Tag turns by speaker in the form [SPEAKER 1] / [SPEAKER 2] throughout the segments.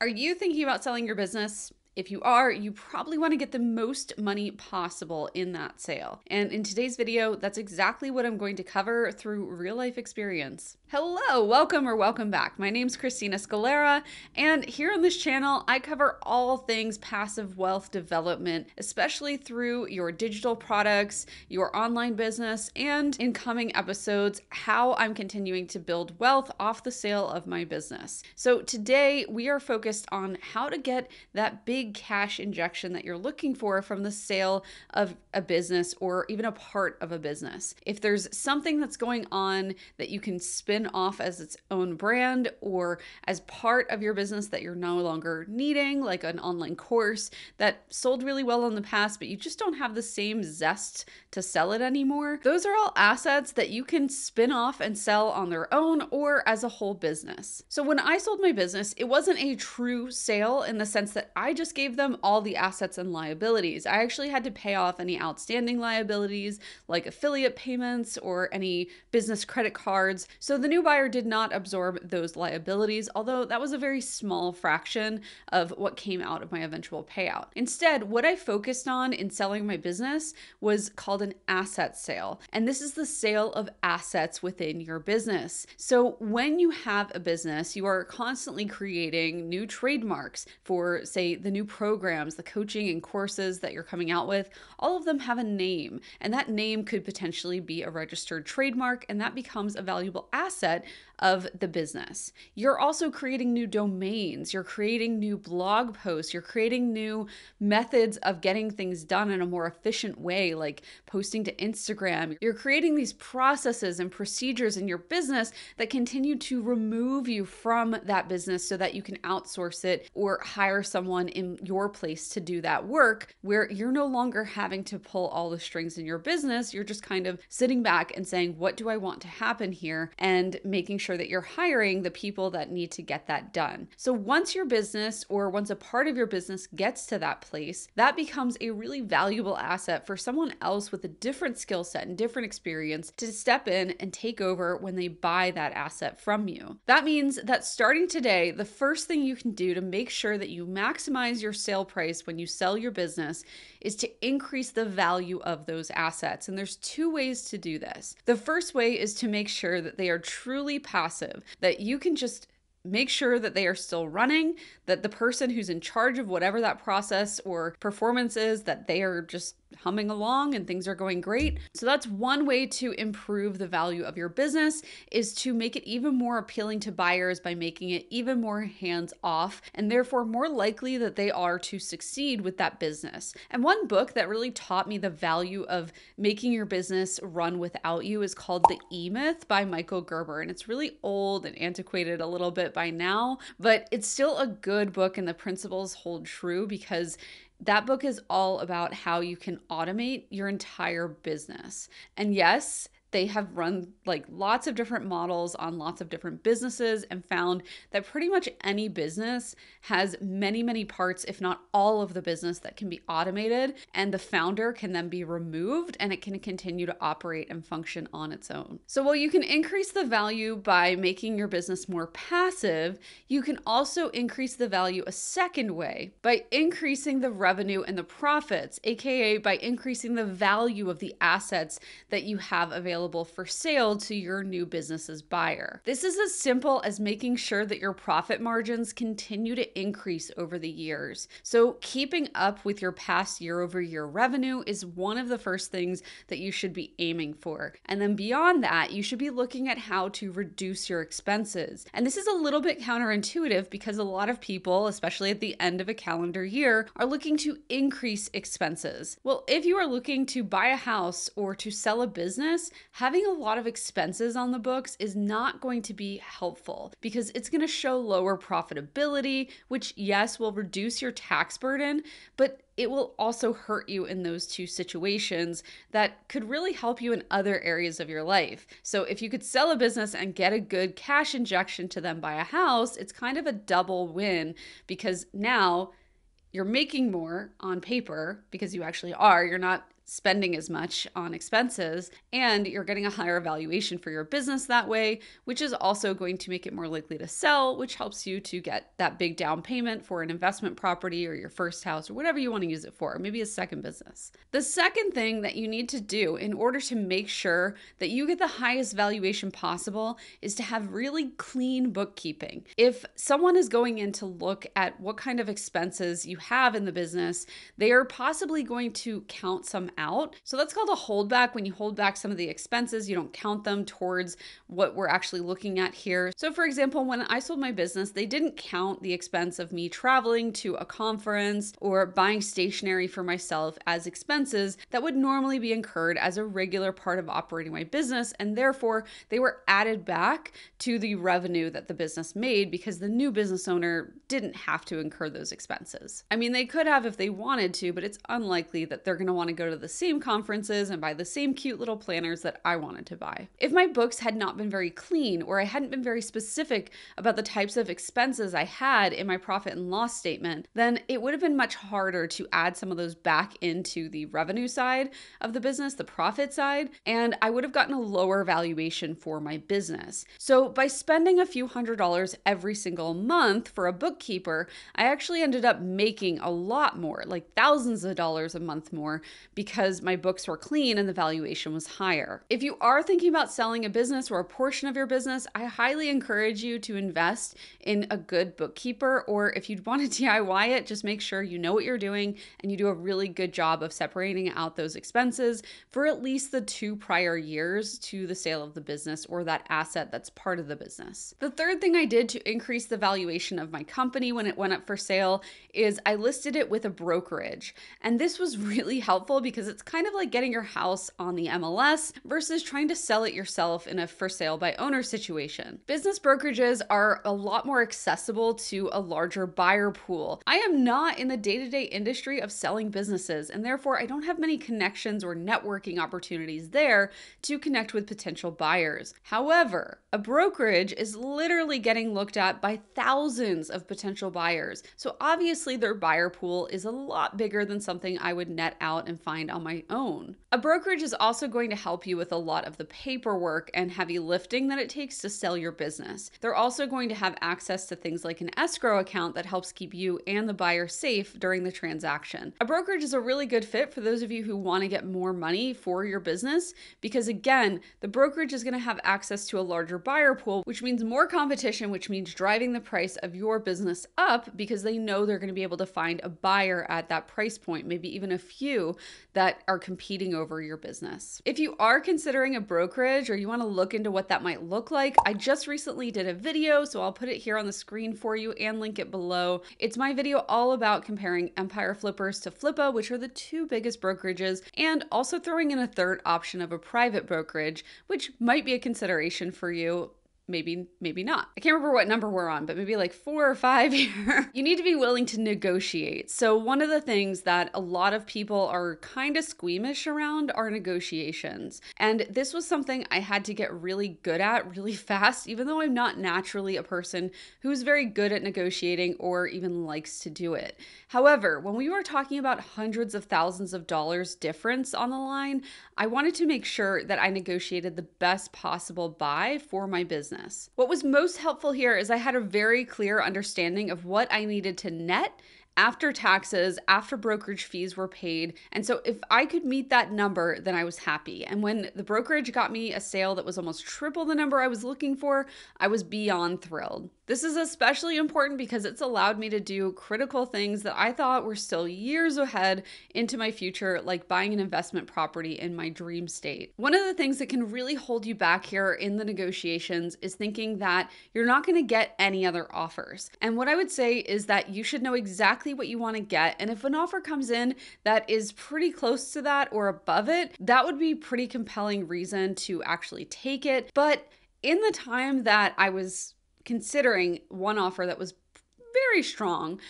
[SPEAKER 1] Are you thinking about selling your business? If you are, you probably want to get the most money possible in that sale. And in today's video, that's exactly what I'm going to cover through real life experience. Hello, welcome back. My name's Christina Scalera, and here on this channel, I cover all things passive wealth development, especially through your digital products, your online business, and in coming episodes, how I'm continuing to build wealth off the sale of my business. So today, we are focused on how to get that big cash injection that you're looking for from the sale of a business or even a part of a business. If there's something that's going on that you can spin off as its own brand or as part of your business that you're no longer needing, like an online course that sold really well in the past, but you just don't have the same zest to sell it anymore, those are all assets that you can spin off and sell on their own or as a whole business. So when I sold my business, it wasn't a true sale in the sense that I just gave them all the assets and liabilities. I actually had to pay off any outstanding liabilities like affiliate payments or any business credit cards. So the new buyer did not absorb those liabilities, although that was a very small fraction of what came out of my eventual payout. Instead, what I focused on in selling my business was called an asset sale. And this is the sale of assets within your business. So when you have a business, you are constantly creating new trademarks for, say, the new programs, the coaching and courses that you're coming out with. All of them have a name, and that name could potentially be a registered trademark, and that becomes a valuable asset of the business. You're also creating new domains, you're creating new blog posts, you're creating new methods of getting things done in a more efficient way, like posting to Instagram. You're creating these processes and procedures in your business that continue to remove you from that business so that you can outsource it or hire someone in your place to do that work, where you're no longer having to pull all the strings in your business. You're just kind of sitting back and saying, what do I want to happen here? And making sure that you're hiring the people that need to get that done. So once your business or once a part of your business gets to that place, that becomes a really valuable asset for someone else with a different skill set and different experience to step in and take over when they buy that asset from you. That means that starting today, the first thing you can do to make sure that you maximize your sale price when you sell your business is to increase the value of those assets. And there's two ways to do this. The first way is to make sure that they are truly passive, that you can just make sure that they are still running, that the person who's in charge of whatever that process or performance is, that they are just humming along and things are going great. So that's one way to improve the value of your business, is to make it even more appealing to buyers by making it even more hands-off and therefore more likely that they are to succeed with that business. And one book that really taught me the value of making your business run without you is called The E-Myth by Michael Gerber. And it's really old and antiquated a little bit by now, but it's still a good book and the principles hold true because that book is all about how you can automate your entire business. And yes, they have run like lots of different models on lots of different businesses and found that pretty much any business has many parts, if not all of the business, that can be automated, and the founder can then be removed and it can continue to operate and function on its own. So while you can increase the value by making your business more passive, you can also increase the value a second way by increasing the revenue and the profits, aka by increasing the value of the assets that you have available for sale to your new business's buyer. This is as simple as making sure that your profit margins continue to increase over the years. So keeping up with your past year-over-year revenue is one of the first things that you should be aiming for. And then beyond that, you should be looking at how to reduce your expenses. And this is a little bit counterintuitive because a lot of people, especially at the end of a calendar year, are looking to increase expenses. Well, if you are looking to buy a house or to sell a business, having a lot of expenses on the books is not going to be helpful because it's going to show lower profitability, which yes, will reduce your tax burden, but it will also hurt you in those two situations that could really help you in other areas of your life. So if you could sell a business and get a good cash injection to then buy a house, it's kind of a double win because now you're making more on paper because you actually are. You're not spending as much on expenses, and you're getting a higher valuation for your business that way, which is also going to make it more likely to sell, which helps you to get that big down payment for an investment property or your first house or whatever you want to use it for, maybe a second business. The second thing that you need to do in order to make sure that you get the highest valuation possible is to have really clean bookkeeping. If someone is going in to look at what kind of expenses you have in the business, they are possibly going to count some out. So that's called a holdback. When you hold back some of the expenses, you don't count them towards what we're actually looking at here. So for example, when I sold my business, they didn't count the expense of me traveling to a conference or buying stationery for myself as expenses that would normally be incurred as a regular part of operating my business, and therefore they were added back to the revenue that the business made because the new business owner didn't have to incur those expenses. I mean, they could have if they wanted to, but it's unlikely that they're going to want to go to the same conferences and buy the same cute little planners that I wanted to buy. If my books had not been very clean, or I hadn't been very specific about the types of expenses I had in my profit and loss statement, then it would have been much harder to add some of those back into the revenue side of the business, the profit side, and I would have gotten a lower valuation for my business. So by spending a few $100s every single month for a bookkeeper, I actually ended up making a lot more, like thousands of dollars a month more, because my books were clean and the valuation was higher. If you are thinking about selling a business or a portion of your business, I highly encourage you to invest in a good bookkeeper, or if you want to DIY it, just make sure you know what you're doing and you do a really good job of separating out those expenses for at least the 2 prior years to the sale of the business or that asset that's part of the business. The third thing I did to increase the valuation of my company when it went up for sale is I listed it with a brokerage. And this was really helpful because it's kind of like getting your house on the MLS versus trying to sell it yourself in a for sale by owner situation. Business brokerages are a lot more accessible to a larger buyer pool. I am not in the day-to-day industry of selling businesses, and therefore I don't have many connections or networking opportunities there to connect with potential buyers. However, a brokerage is literally getting looked at by thousands of potential buyers. So obviously their buyer pool is a lot bigger than something I would net out and find on my own. A brokerage is also going to help you with a lot of the paperwork and heavy lifting that it takes to sell your business. They're also going to have access to things like an escrow account that helps keep you and the buyer safe during the transaction. A brokerage is a really good fit for those of you who want to get more money for your business because, again, the brokerage is going to have access to a larger buyer pool, which means more competition, which means driving the price of your business up because they know they're going to be able to find a buyer at that price point, maybe even a few that are competing over your business. If you are considering a brokerage or you want to look into what that might look like, I just recently did a video, so I'll put it here on the screen for you and link it below. It's my video all about comparing Empire Flippers to Flippa, which are the 2 biggest brokerages, and also throwing in a third option of a private brokerage, which might be a consideration for you. Maybe not. I can't remember what number we're on, but maybe like 4 or 5 here. You need to be willing to negotiate. So one of the things that a lot of people are kind of squeamish around are negotiations. And this was something I had to get really good at really fast, even though I'm not naturally a person who's very good at negotiating or even likes to do it. However, when we were talking about hundreds of thousands of dollars difference on the line, I wanted to make sure that I negotiated the best possible buy for my business. What was most helpful here is I had a very clear understanding of what I needed to net after taxes, after brokerage fees were paid. And so if I could meet that number, then I was happy. And when the brokerage got me a sale that was almost triple the number I was looking for, I was beyond thrilled. This is especially important because it's allowed me to do critical things that I thought were still years ahead into my future, like buying an investment property in my dream state. One of the things that can really hold you back here in the negotiations is thinking that you're not going to get any other offers. And what I would say is that you should know exactly what you want to get. And if an offer comes in that is pretty close to that or above it, that would be pretty compelling reason to actually take it. But in the time that I was considering one offer that was very strong,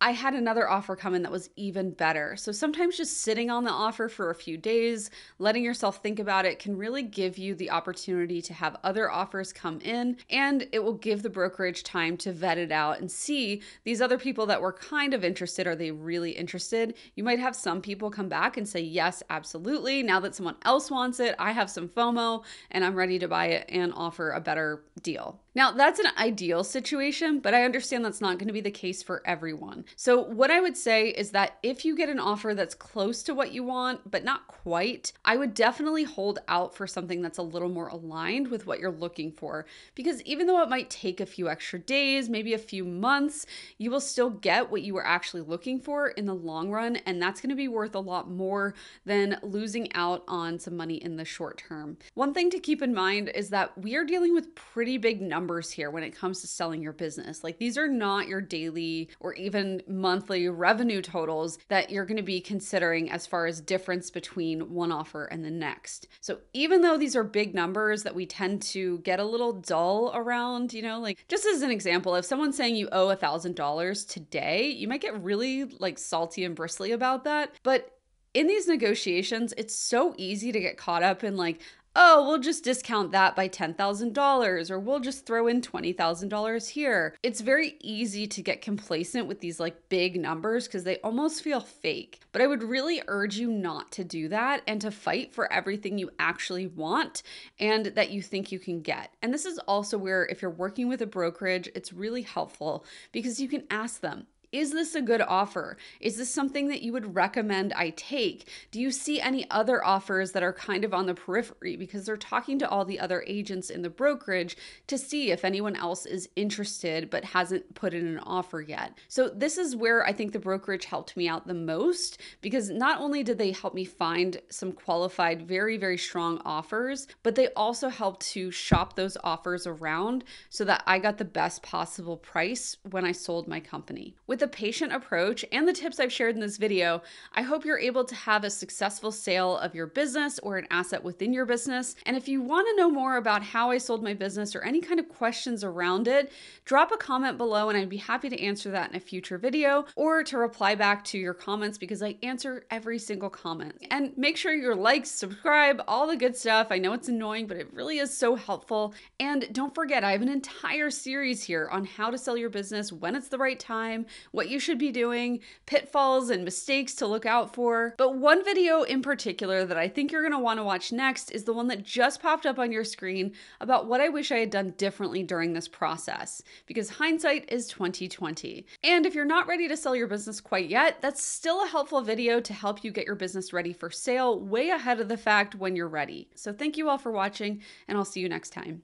[SPEAKER 1] I had another offer come in that was even better. So sometimes just sitting on the offer for a few days, letting yourself think about it can really give you the opportunity to have other offers come in, and it will give the brokerage time to vet it out and see these other people that were kind of interested. Are they really interested? You might have some people come back and say, yes, absolutely. Now that someone else wants it, I have some FOMO and I'm ready to buy it and offer a better deal. Now, that's an ideal situation, but I understand that's not going to be the case for everyone. So what I would say is that if you get an offer that's close to what you want, but not quite, I would definitely hold out for something that's a little more aligned with what you're looking for. Because even though it might take a few extra days, maybe a few months, you will still get what you were actually looking for in the long run. And that's going to be worth a lot more than losing out on some money in the short term. One thing to keep in mind is that we are dealing with pretty big numbers here when it comes to selling your business. Like, these are not your daily or even monthly revenue totals that you're going to be considering as far as difference between one offer and the next. So even though these are big numbers that we tend to get a little dull around, like just as an example, if someone's saying you owe $1,000 today, you might get really like salty and bristly about that. But in these negotiations, it's so easy to get caught up in like, oh, we'll just discount that by $10,000, or we'll just throw in $20,000 here. It's very easy to get complacent with these like big numbers because they almost feel fake. But I would really urge you not to do that and to fight for everything you actually want and that you think you can get. And this is also where, if you're working with a brokerage, it's really helpful because you can ask them, is this a good offer? Is this something that you would recommend I take? Do you see any other offers that are kind of on the periphery? Because they're talking to all the other agents in the brokerage to see if anyone else is interested but hasn't put in an offer yet. So this is where I think the brokerage helped me out the most, because not only did they help me find some qualified, very, very strong offers, but they also helped to shop those offers around so that I got the best possible price when I sold my company. With the patient approach and the tips I've shared in this video, I hope you're able to have a successful sale of your business or an asset within your business. And if you want to know more about how I sold my business or any kind of questions around it, drop a comment below and I'd be happy to answer that in a future video or to reply back to your comments, because I answer every single comment. And make sure you like, subscribe, all the good stuff. I know it's annoying, but it really is so helpful. And don't forget, I have an entire series here on how to sell your business when it's the right time, what you should be doing, pitfalls and mistakes to look out for. But one video in particular that I think you're going to want to watch next is the one that just popped up on your screen about what I wish I had done differently during this process, because hindsight is 2020. And if you're not ready to sell your business quite yet, that's still a helpful video to help you get your business ready for sale way ahead of the fact when you're ready. So thank you all for watching, and I'll see you next time.